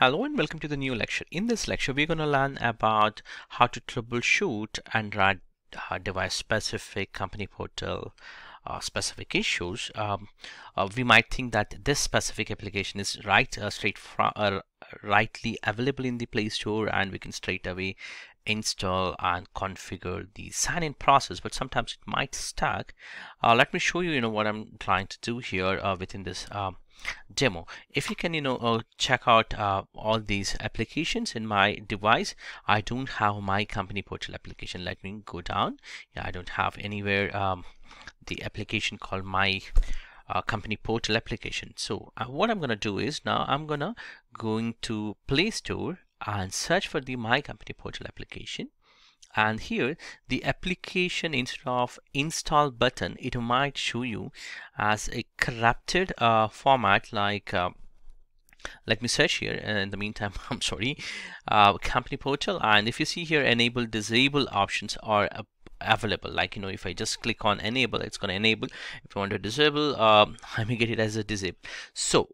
Hello and welcome to the new lecture. In this lecture, we're going to learn about how to troubleshoot and write device-specific company portal specific issues. We might think that this specific application is rightly available in the Play Store, and we can straight away install and configure the sign-in process, but sometimes it might stuck. Let me show you, what I'm trying to do here within this demo. If you can check out all these applications in my device. I don't have my company portal application. Let me go down. I don't have anywhere the application called my company portal application. So what I'm gonna do is, now I'm gonna go into Play Store and search for the my company portal application. And here the application, instead of install button, it might show you as a corrupted format, like let me search here. In the meantime, I'm sorry, company portal, and if you see here, enable disable options are available. Like, if I just click on enable, it's going to enable. If you want to disable, I may get it as a disable. So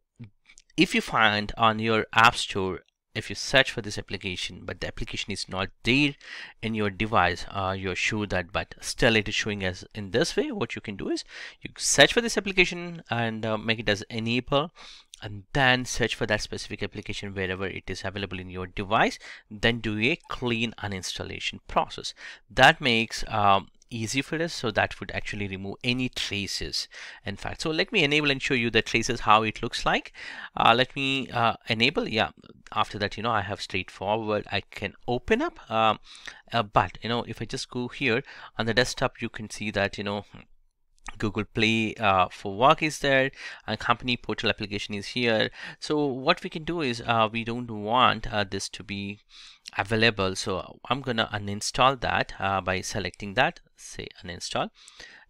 if you find on your app store, if you search for this application but the application is not there in your device, you're sure that, but still it is showing as in this way, what you can do is you search for this application and make it as enable, and then search for that specific application wherever it is available in your device, then do a clean uninstallation process. That makes easy for us, so that would actually remove any traces, in fact. So let me enable and show you the traces, how it looks like. Let me enable. After that, I have straightforward, I can open up, but if I just go here on the desktop, you can see that Google Play for work is there, and company portal application is here. So what we can do is, we don't want this to be available, so I'm gonna uninstall that by selecting that, say uninstall.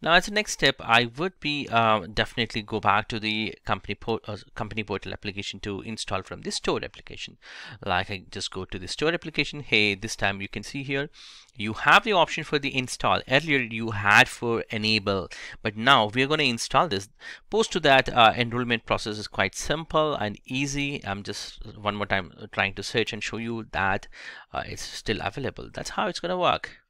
Now, as a next step, I would be definitely go back to the company portal application to install from the store application. Like, I just go to the store application. Hey, this time you can see here you have the option for the install. Earlier you had for enable, but now we're going to install this. Post to that, enrollment process is quite simple and easy. I'm just one more time trying to search and show you that it's still available. That's how it's going to work.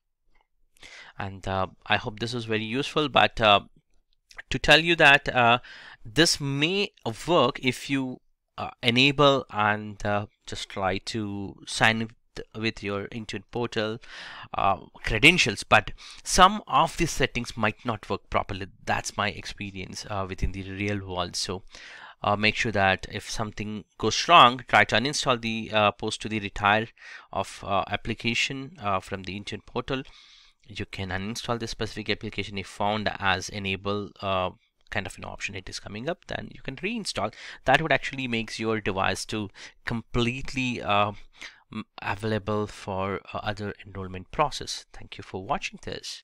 And I hope this is very useful, but to tell you that this may work if you enable and just try to sign in with your Intune portal credentials, but some of these settings might not work properly. That's my experience within the real world. So make sure that if something goes wrong, try to uninstall the post to the retire of application from the Intune portal. You can uninstall this specific application if found as enable kind of an option it is coming up, then you can reinstall. That would actually makes your device to completely available for other enrollment process. Thank you for watching this.